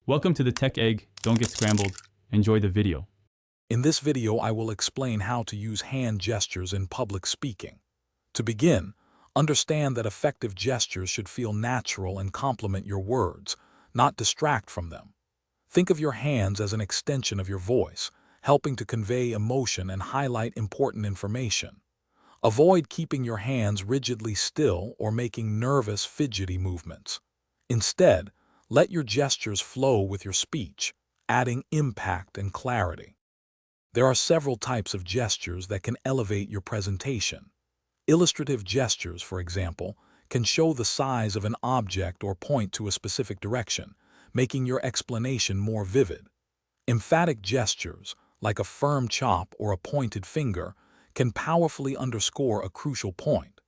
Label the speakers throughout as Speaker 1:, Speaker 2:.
Speaker 1: Welcome to the Tech Egg. Don't get scrambled. Enjoy the video.
Speaker 2: In this video, I will explain how to use hand gestures in public speaking. To begin, understand that effective gestures should feel natural and complement your words, not distract from them. Think of your hands as an extension of your voice, helping to convey emotion and highlight important information. Avoid keeping your hands rigidly still or making nervous, fidgety movements. Instead, let your gestures flow with your speech, adding impact and clarity. There are several types of gestures that can elevate your presentation. Illustrative gestures, for example, can show the size of an object or point to a specific direction, making your explanation more vivid. Emphatic gestures, like a firm chop or a pointed finger, can powerfully underscore a crucial point.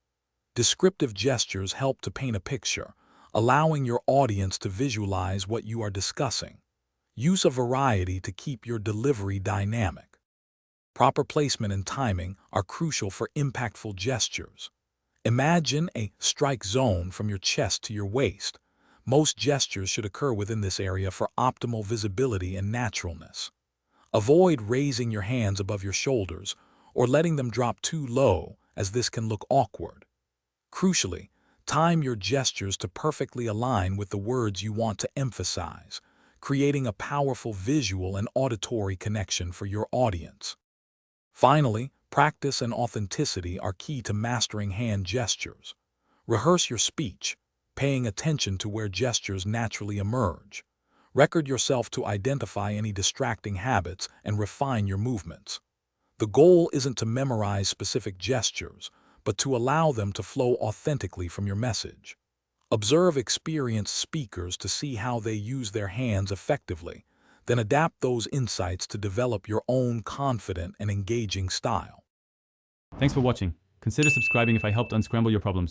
Speaker 2: Descriptive gestures help to paint a picture, allowing your audience to visualize what you are discussing. Use a variety to keep your delivery dynamic. Proper placement and timing are crucial for impactful gestures. Imagine a strike zone from your chest to your waist. Most gestures should occur within this area for optimal visibility and naturalness. Avoid raising your hands above your shoulders or letting them drop too low, as this can look awkward. Crucially, time your gestures to perfectly align with the words you want to emphasize, creating a powerful visual and auditory connection for your audience. Finally, practice and authenticity are key to mastering hand gestures. Rehearse your speech, paying attention to where gestures naturally emerge. Record yourself to identify any distracting habits and refine your movements. The goal isn't to memorize specific gestures, but to allow them to flow authentically from your message. Observe experienced speakers to see how they use their hands effectively, then adapt those insights to develop your own confident and engaging style.
Speaker 1: Thanks for watching. Consider subscribing if I helped unscramble your problems.